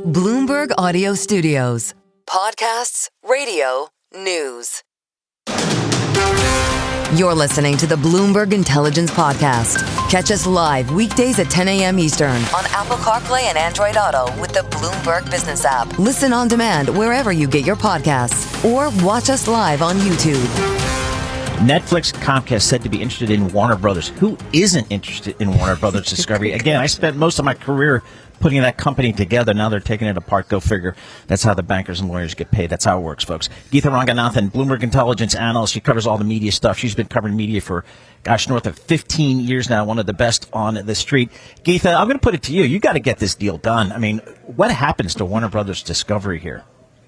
Bloomberg Audio Studios. Podcasts, radio, news. You're listening to the Bloomberg Intelligence Podcast. Catch us live weekdays at 10 a.m. Eastern on Apple CarPlay and Android Auto with the Bloomberg Business app. Listen on demand wherever you get your podcasts or watch us live on YouTube. Netflix, Comcast said to be interested in Warner Brothers. Who isn't interested in Warner Brothers Discovery? Again, I spent most of my career putting that company together. Now they're taking it apart. Go figure. That's how the bankers and lawyers get paid. That's how it works, folks. Geetha Ranganathan, Bloomberg Intelligence Analyst. She covers all the media stuff. She's been covering media for, north of 15 years now. One of the best on the street. Geetha, I'm going to put it to you. You got to get this deal done. I mean, what happens to Warner Brothers Discovery here?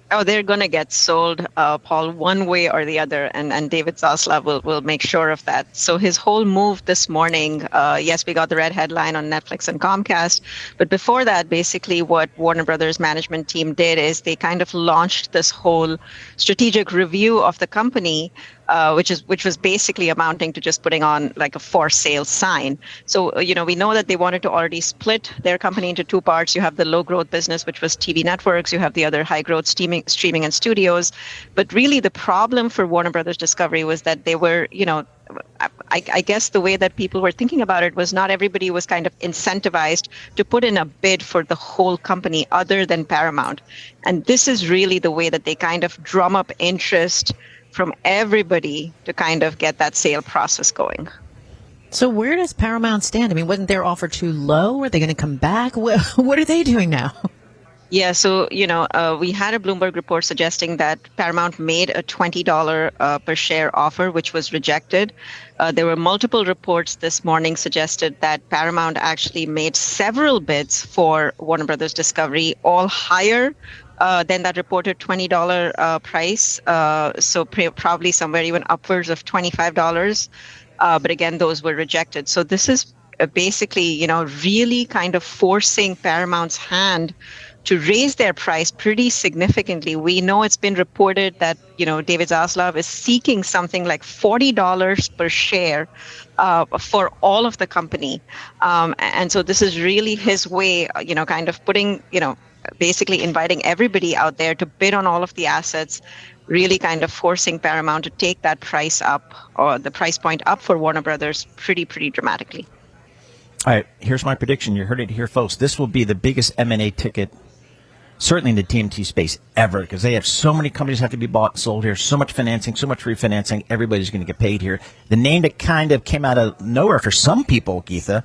Oh, they're going to get sold, Paul, one way or the other, and David Zaslav will make sure of that. So his whole move this morning, yes, we got the red headline on Netflix and Comcast, but before that, basically what Warner Brothers management team did is they kind of launched this whole strategic review of the company, which was basically amounting to just putting on like a for sale sign. So, we know that they wanted to already split their company into two parts. You have the low growth business, which was TV networks. You have the other high growth streaming and studios. But really the problem for Warner Brothers Discovery was that they were, I guess the way that people were thinking about it was not everybody was kind of incentivized to put in a bid for the whole company other than Paramount. And this is really the way that they kind of drum up interest from everybody to kind of get that sale process going. So where does Paramount stand? I mean, wasn't their offer too low? Are they going to come back? What are they doing now? Yeah, so, we had a Bloomberg report suggesting that Paramount made a $20 per share offer, which was rejected. There were multiple reports this morning suggested that Paramount actually made several bids for Warner Brothers Discovery, all higher than that reported $20 price. So probably somewhere even upwards of $25. But again, those were rejected. So this is basically, really kind of forcing Paramount's hand to raise their price pretty significantly. We know it's been reported that, David Zaslav is seeking something like $40 per share for all of the company. And so this is really his way, kind of putting, basically inviting everybody out there to bid on all of the assets, really kind of forcing Paramount to take that price up, or the price point up for Warner Brothers pretty dramatically. All right, here's my prediction. You heard it here, folks. This will be the biggest M&A ticket, certainly in the TMT space ever, because they have so many companies have to be bought and sold here, so much financing, so much refinancing. Everybody's going to get paid here. The name that kind of came out of nowhere for some people, Geetha,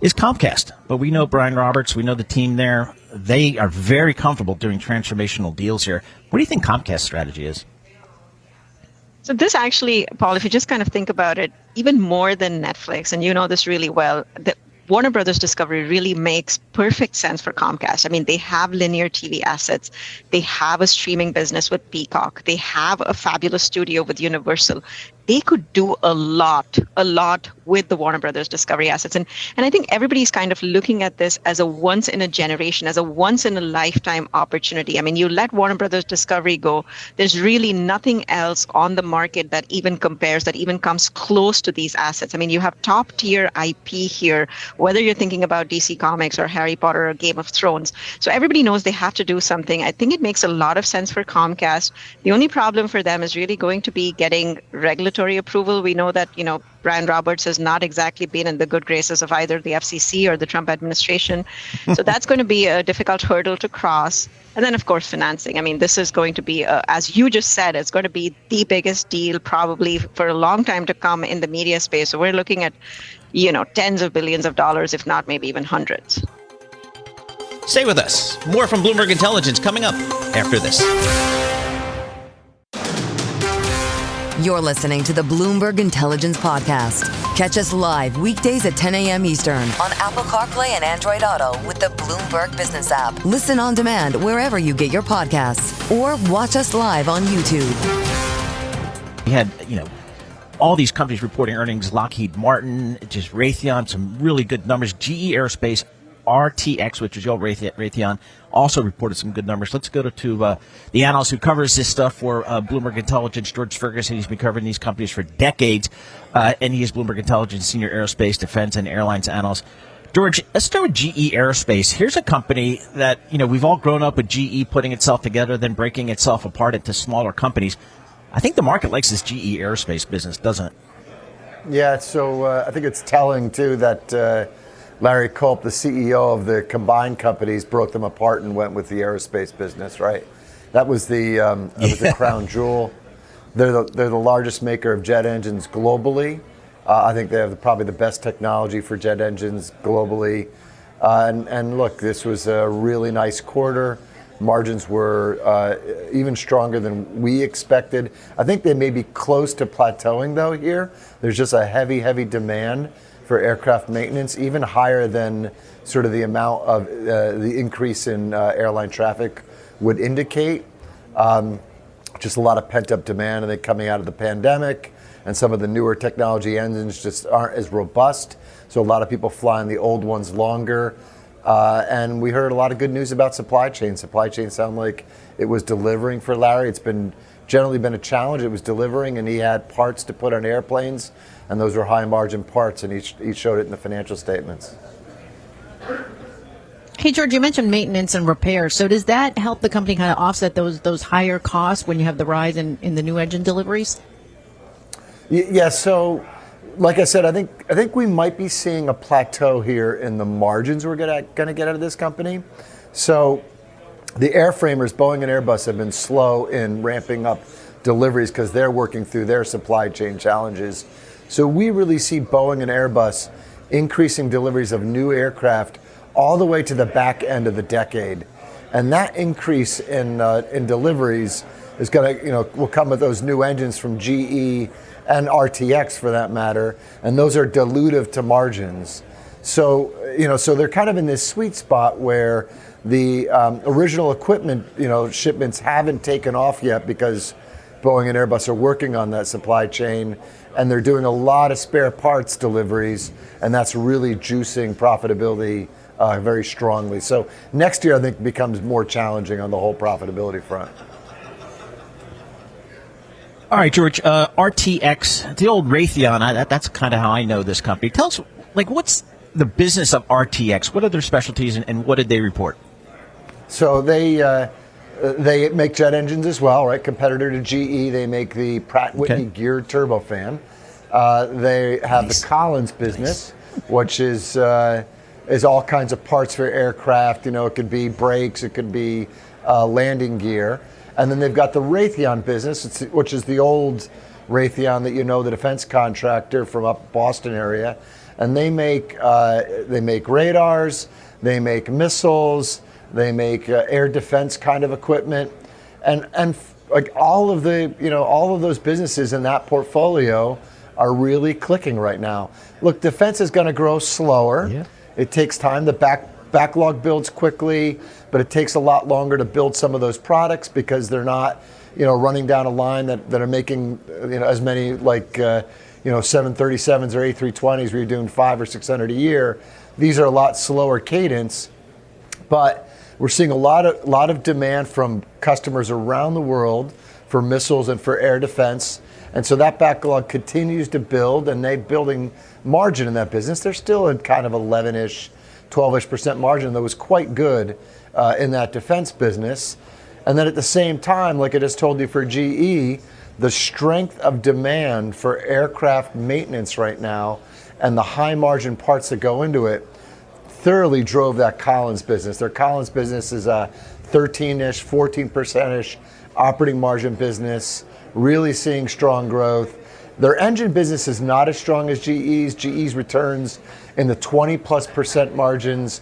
is Comcast. But we know Brian Roberts. We know the team there. They are very comfortable doing transformational deals here. What do you think Comcast's strategy is? So this actually, Paul, if you just kind of think about it, even more than Netflix, and you know this really well, Warner Brothers Discovery really makes perfect sense for Comcast. I mean, they have linear TV assets. They have a streaming business with Peacock. They have a fabulous studio with Universal. They could do a lot with the Warner Brothers Discovery assets. And I think everybody's kind of looking at this as a once in a generation, as a once in a lifetime opportunity. I mean, you let Warner Brothers Discovery go, there's really nothing else on the market that even compares, that even comes close to these assets. I mean, you have top tier IP here, whether you're thinking about DC Comics or Harry Potter or Game of Thrones. So everybody knows they have to do something. I think it makes a lot of sense for Comcast. The only problem for them is really going to be getting regulatory approval. We know that, Brian Roberts has not exactly been in the good graces of either the FCC or the Trump administration. So that's going to be a difficult hurdle to cross. And then, of course, financing. I mean, this is going to be, as you just said, it's going to be the biggest deal probably for a long time to come in the media space. So we're looking at, tens of billions of dollars, if not maybe even hundreds. Stay with us. More from Bloomberg Intelligence coming up after this. You're listening to the Bloomberg Intelligence Podcast. Catch us live weekdays at 10 a.m. Eastern on Apple CarPlay and Android Auto with the Bloomberg Business app. Listen on demand wherever you get your podcasts or watch us live on YouTube. We had, all these companies reporting earnings, Lockheed Martin, just Raytheon, some really good numbers. GE Aerospace, RTX, which is your Raytheon, also reported some good numbers. Let's go to the analyst who covers this stuff for Bloomberg Intelligence, George Ferguson. He's been covering these companies for decades, and he is Bloomberg Intelligence Senior Aerospace, Defense, and Airlines Analyst. George, let's start with GE Aerospace. Here's a company that, we've all grown up with GE putting itself together, then breaking itself apart into smaller companies. I think the market likes this GE Aerospace business, doesn't it? Yeah, so I think it's telling, too, that Larry Culp, the CEO of the combined companies, broke them apart and went with the aerospace business, right? That was the crown jewel. They're the largest maker of jet engines globally. I think they have probably the best technology for jet engines globally. And look, this was a really nice quarter. Margins were even stronger than we expected. I think they may be close to plateauing, though, here. There's just a heavy demand for aircraft maintenance, even higher than sort of the amount of the increase in airline traffic would indicate. Just a lot of pent-up demand, I think, coming out of the pandemic. And some of the newer technology engines just aren't as robust. So a lot of people flying the old ones longer. And we heard a lot of good news about supply chain. Supply chain sounded like it was delivering for Larry. It's generally been a challenge. It was delivering, and he had parts to put on airplanes, and those were high-margin parts, and he showed it in the financial statements. Hey, George, you mentioned maintenance and repair. So does that help the company kind of offset those higher costs when you have the rise in the new engine deliveries? Yeah, so like I said, I think we might be seeing a plateau here in the margins we're going to get out of this company. So the airframers, Boeing and Airbus, have been slow in ramping up deliveries because they're working through their supply chain challenges. So we really see Boeing and Airbus increasing deliveries of new aircraft all the way to the back end of the decade. And that increase in deliveries is going to, will come with those new engines from GE and RTX for that matter, and those are dilutive to margins. So, so they're kind of in this sweet spot where the original equipment, shipments haven't taken off yet because Boeing and Airbus are working on that supply chain, and they're doing a lot of spare parts deliveries, and that's really juicing profitability very strongly. So next year, I think, becomes more challenging on the whole profitability front. All right, George, RTX, the old Raytheon, that's kind of how I know this company. Tell us, what's the business of RTX? What are their specialties, and what did they report? So they make jet engines as well, right? Competitor to GE. They make the Pratt & Whitney geared turbofan. They have the Collins business, which is all kinds of parts for aircraft. It could be brakes, it could be landing gear. And then they've got the Raytheon business, which is the old Raytheon that the defense contractor from up Boston area. And they make radars, they make missiles, they make air defense kind of equipment, and like all of those businesses in that portfolio are really clicking right now. Look, defense is going to grow slower. Yeah. It takes time. The backlog builds quickly, but it takes a lot longer to build some of those products because they're not, running down a line that are making, as many 737s or A320s where you're doing 500 or 600 a year. These are a lot slower cadence, but we're seeing a lot of demand from customers around the world for missiles and for air defense. And so that backlog continues to build, and they're building margin in that business. They're still in kind of 11-ish, 12-ish% margin that was quite good in that defense business. And then at the same time, like I just told you for GE, the strength of demand for aircraft maintenance right now and the high margin parts that go into it thoroughly drove that Collins business. Their Collins business is a 13-ish, 14%-ish operating margin business, really seeing strong growth. Their engine business is not as strong as GE's. GE's returns in the 20+% margins.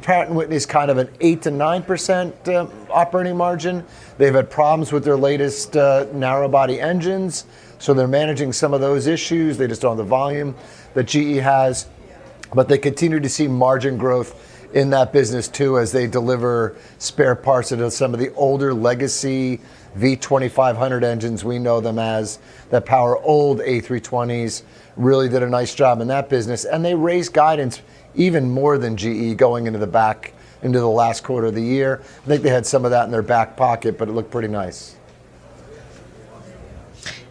Pratt & Whitney's kind of an 8 to 9% operating margin. They've had problems with their latest narrow body engines, so they're managing some of those issues. They just don't have the volume that GE has, but they continue to see margin growth in that business too as they deliver spare parts into some of the older legacy V2500 engines, we know them as, that power old A320s. Really did a nice job in that business, and they raised guidance even more than GE going into the last quarter of the year. I think they had some of that in their back pocket, but it looked pretty nice.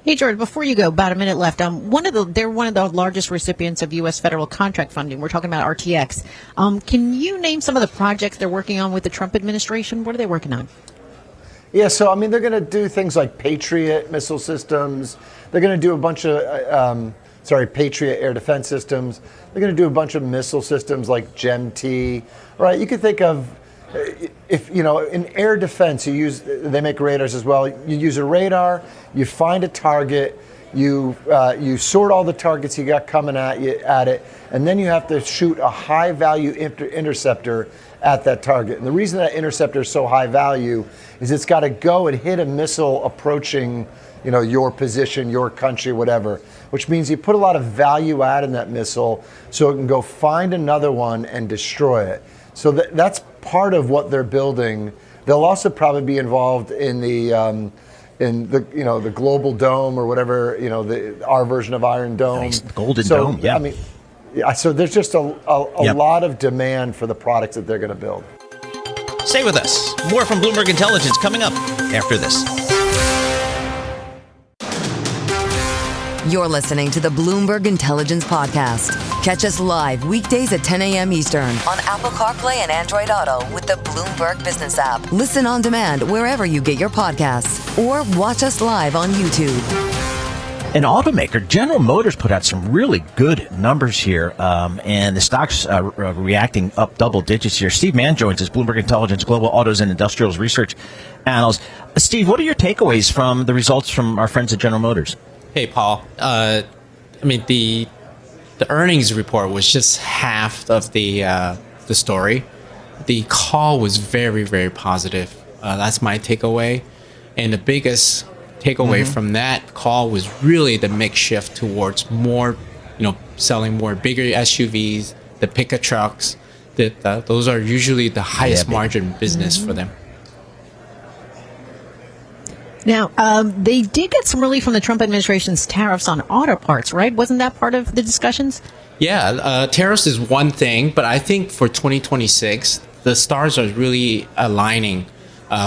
Hey, George, before you go, about a minute left. They're one of the largest recipients of U.S. federal contract funding. We're talking about RTX. Can you name some of the projects they're working on with the Trump administration? What are they working on? Yeah, so I mean, they're going to do things like Patriot missile systems. They're going to do a bunch of, Patriot air defense systems. They're going to do a bunch of missile systems like GEM-T, right? You could think of, if in air defense, they make radars as well. You use a radar, you find a target, you sort all the targets you got coming at it, and then you have to shoot a high value interceptor at that target. And the reason that interceptor is so high value is it's got to go and hit a missile approaching, your position, your country, whatever, which means you put a lot of value add in that missile so it can go find another one and destroy it. So that's part of what they're building. They'll also probably be involved in the the Global Dome or whatever, our version of Iron Dome. Nice. Golden Dome, yeah. I mean, so there's just a lot of demand for the products that they're going to build. Stay with us. More from Bloomberg Intelligence coming up after this. You're listening to the Bloomberg Intelligence Podcast. Catch us live weekdays at 10 a.m. Eastern on Apple CarPlay and Android Auto with the Bloomberg Business app. Listen on demand wherever you get your podcasts or watch us live on YouTube. An automaker, General Motors, put out some really good numbers here, and the stock's reacting up double digits here. Steve Mann joins us, Bloomberg Intelligence Global Autos and Industrials Research Analyst. Steve, what are your takeaways from the results from our friends at General Motors? Hey, Paul. The earnings report was just half of the story. The call was very, very positive. That's my takeaway. And the biggest takeaway from that call was really the mix shift towards more, selling more bigger SUVs, the pickup trucks. Those are usually the highest margin business for them. Now, they did get some relief from the Trump administration's tariffs on auto parts, right? Wasn't that part of the discussions? Yeah, tariffs is one thing, but I think for 2026, the stars are really aligning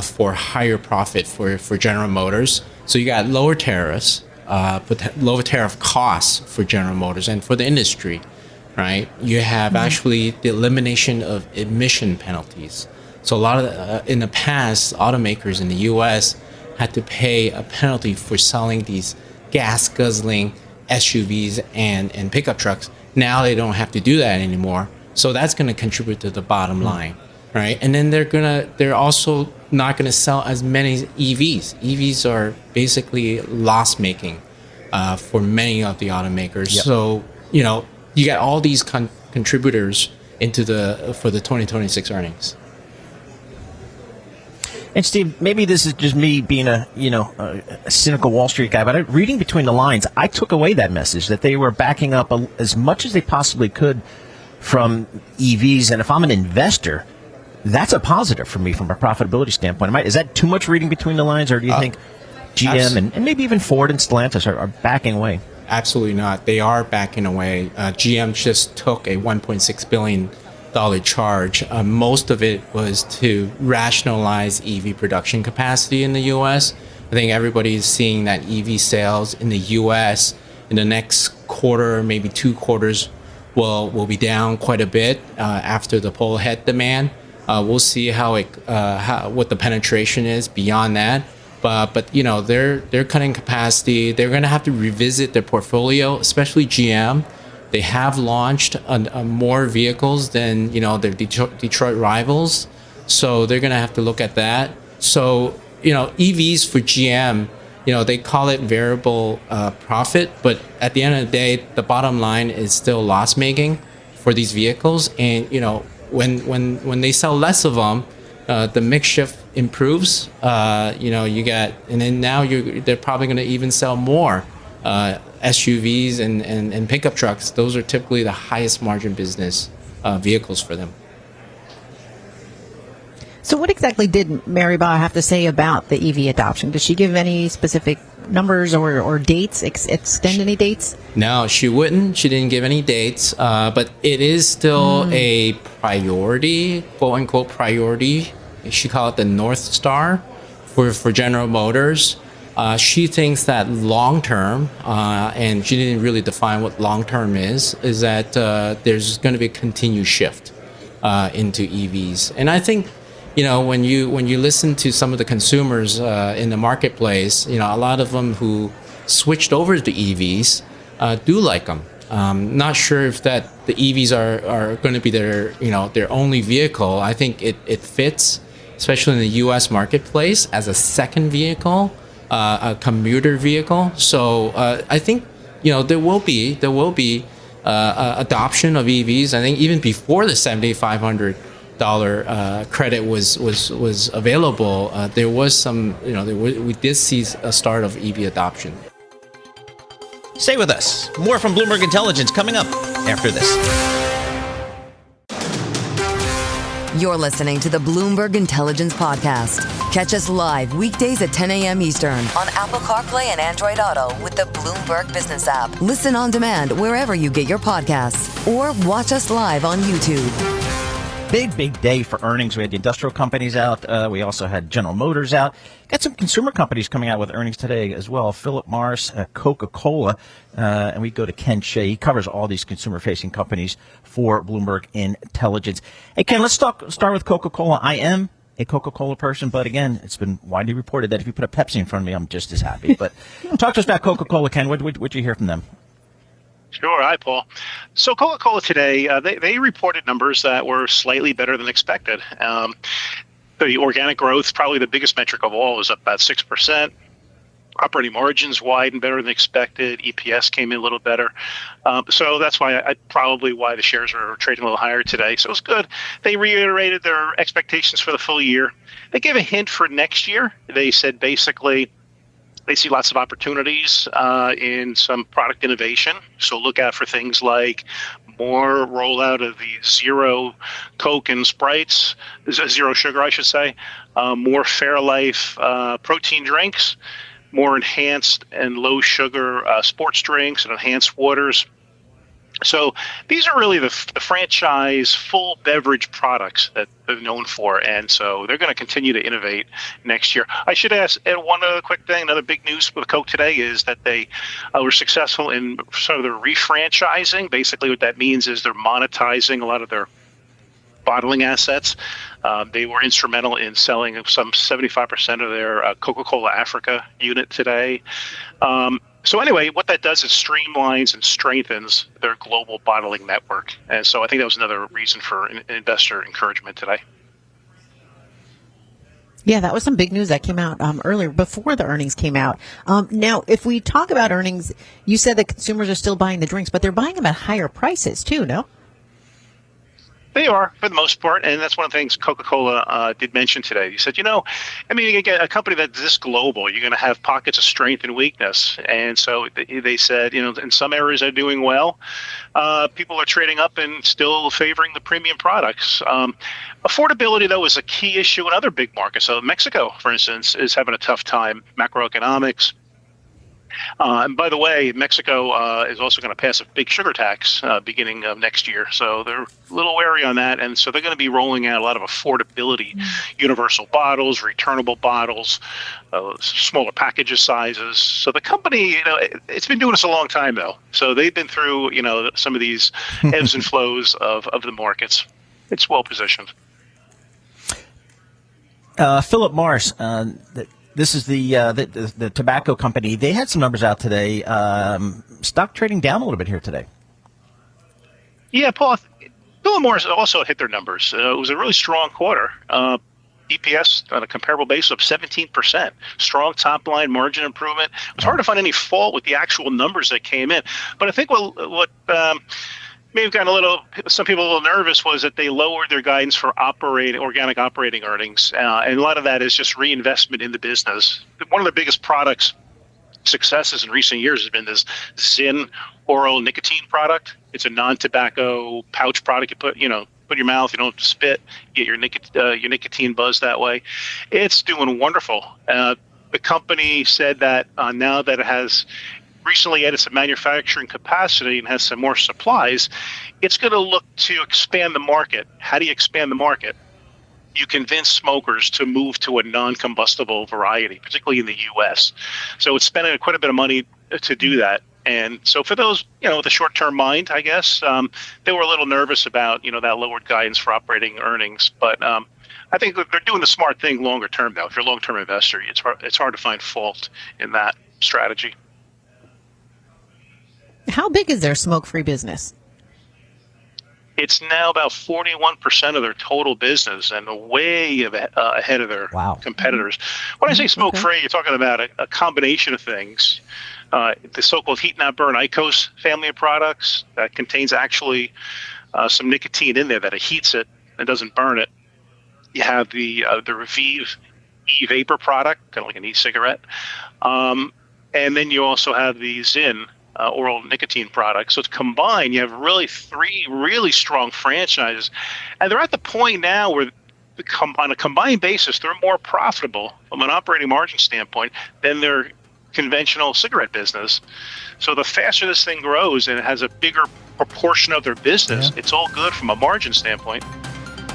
for higher profit for General Motors. So you got lower tariffs, but lower tariff costs for General Motors and for the industry, right? You have actually the elimination of emission penalties. So a lot of in the past, automakers in the U.S. had to pay a penalty for selling these gas guzzling SUVs and pickup trucks. Now they don't have to do that anymore. So that's going to contribute to the bottom line, right? And then they're also not going to sell as many EVs. EVs are basically loss making for many of the automakers. Yep. So, you got all these contributors for the 2026 earnings. And Steve, maybe this is just me being a cynical Wall Street guy, but reading between the lines, I took away that message that they were backing up as much as they possibly could from EVs. And if I'm an investor, that's a positive for me from a profitability standpoint. Is that too much reading between the lines, or do you think GM and maybe even Ford and Stellantis are backing away? Absolutely not. They are backing away. GM just took a $1.6 billion charge. Most of it was to rationalize EV production capacity in the U.S. I think everybody is seeing that EV sales in the U.S. in the next quarter, maybe 2 quarters, will be down quite a bit after the pull ahead demand. We'll see what the penetration is beyond that. But they're cutting capacity. They're going to have to revisit their portfolio, especially GM. They have launched more vehicles than their Detroit rivals, so they're going to have to look at that. So EVs for GM, they call it variable profit, but at the end of the day, the bottom line is still loss making for these vehicles. And when they sell less of them, the mix shift improves. And then now they're probably going to even sell more SUVs and pickup trucks. Those are typically the highest margin business vehicles for them. So what exactly did Mary Ba have to say about the EV adoption? Did she give any specific numbers or dates, extend any dates? No, she wouldn't. She didn't give any dates, but it is still a priority, quote unquote priority. She called it the North Star for General Motors. She thinks that long term, and she didn't really define what long term is that there's going to be a continued shift into EVs. And I think, when you listen to some of the consumers in the marketplace, a lot of them who switched over to EVs do like them. Not sure if that the EVs are going to be their only vehicle. I think it fits, especially in the U.S. marketplace, as a second vehicle, a commuter vehicle. So I think there will be adoption of EVs. I think even before the $7,500 credit was available, there was some we did see a start of EV adoption. Stay with us. More from Bloomberg Intelligence coming up after this. You're listening to the Bloomberg Intelligence Podcast. Catch us live weekdays at 10 a.m. Eastern on Apple CarPlay and Android Auto with the Bloomberg Business app. Listen on demand wherever you get your podcasts or watch us live on YouTube. Big day for earnings. We had the industrial companies out. We also had General Motors out. Got some consumer companies coming out with earnings today as well. Philip Morris, Coca-Cola, and we go to Ken Shea. He covers all these consumer-facing companies for Bloomberg Intelligence. Hey, Ken, let's start with Coca-Cola. I am a Coca-Cola person, but again, it's been widely reported that if you put a Pepsi in front of me, I'm just as happy. But talk to us about Coca-Cola, Ken. What'd you hear from them? Sure. Hi, Paul. So Coca-Cola today, they reported numbers that were slightly better than expected. The organic growth, probably the biggest metric of all, was up about 6%. Operating margins widened better than expected. EPS came in a little better. So that's why why the shares are trading a little higher today. So it's good. They reiterated their expectations for the full year. They gave a hint for next year. They said basically they see lots of opportunities in some product innovation. So look out for things like more rollout of the zero Coke and Sprites, zero sugar, I should say, more Fairlife protein drinks, more enhanced and low sugar sports drinks and enhanced waters. So these are really the franchise full beverage products that they're known for, and so they're going to continue to innovate next year. I should ask one other quick thing. Another big news with Coke today is that they were successful in sort of the refranchising. Basically, what that means is they're monetizing a lot of their bottling assets. They were instrumental in selling some 75% of their Coca-Cola Africa unit today. So anyway, what that does is streamlines and strengthens their global bottling network. And so I think that was another reason for investor encouragement today. Yeah, that was some big news that came out earlier, before the earnings came out. Now, if we talk about earnings, you said that consumers are still buying the drinks, but they're buying them at higher prices too, no? They are, for the most part, and that's one of the things Coca-Cola did mention today. He said, again, a company that's this global, you're going to have pockets of strength and weakness. And so they said, in some areas they're doing well. People are trading up and still favoring the premium products. Affordability, though, is a key issue in other big markets. So Mexico, for instance, is having a tough time, macroeconomics. And by the way, Mexico is also going to pass a big sugar tax beginning of next year. So they're a little wary on that. And so they're going to be rolling out a lot of affordability, universal bottles, returnable bottles, smaller packages sizes. So the company, it's been doing this a long time, though. So they've been through, some of these ebbs and flows of the markets. It's well positioned. Philip Morris, this is the tobacco company. They had some numbers out today. Stock trading down a little bit here today. Yeah, Paul, Philip Morris also hit their numbers. It was a really strong quarter. EPS on a comparable basis of 17%. Strong top-line margin improvement. It was hard to find any fault with the actual numbers that came in. But I think what may have gotten some people a little nervous was that they lowered their guidance for organic operating earnings. And a lot of that is just reinvestment in the business. One of the biggest products successes in recent years has been this Zyn oral nicotine product. It's a non-tobacco pouch product. You put in your mouth, you don't have to spit, you get your nicotine buzz that way. It's doing wonderful. The company said that now that it has recently added some manufacturing capacity and has some more supplies, it's going to look to expand the market. How do you expand the market? you convince smokers to move to a non-combustible variety, particularly in the U.S. So it's spending quite a bit of money to do that. And so for those, with a short-term mind, I guess, they were a little nervous about, that lowered guidance for operating earnings. But I think they're doing the smart thing longer term, though. If you're a long-term investor, it's hard to find fault in that strategy. How big is their smoke-free business? It's now about 41% of their total business and way ahead of their competitors. When I say smoke-free, you're talking about a combination of things. The so-called heat not burn IQOS family of products that contains actually some nicotine in there that it heats it and doesn't burn it. You have the Revive e-vapor product, kind of like an e-cigarette. And then you also have the Zyn oral nicotine product. So it's combined. You have really three really strong franchises. And they're at the point now where on a combined basis, they're more profitable from an operating margin standpoint than their conventional cigarette business. So the faster this thing grows and it has a bigger proportion of their business, it's all good from a margin standpoint.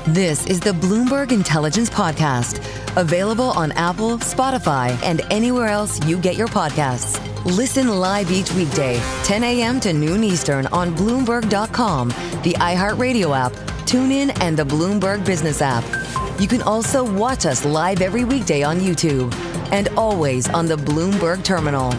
This is the Bloomberg Intelligence Podcast, available on Apple, Spotify, and anywhere else you get your podcasts. Listen live each weekday, 10 a.m. to noon Eastern on Bloomberg.com, the iHeartRadio app, TuneIn, and the Bloomberg Business app. You can also watch us live every weekday on YouTube and always on the Bloomberg Terminal.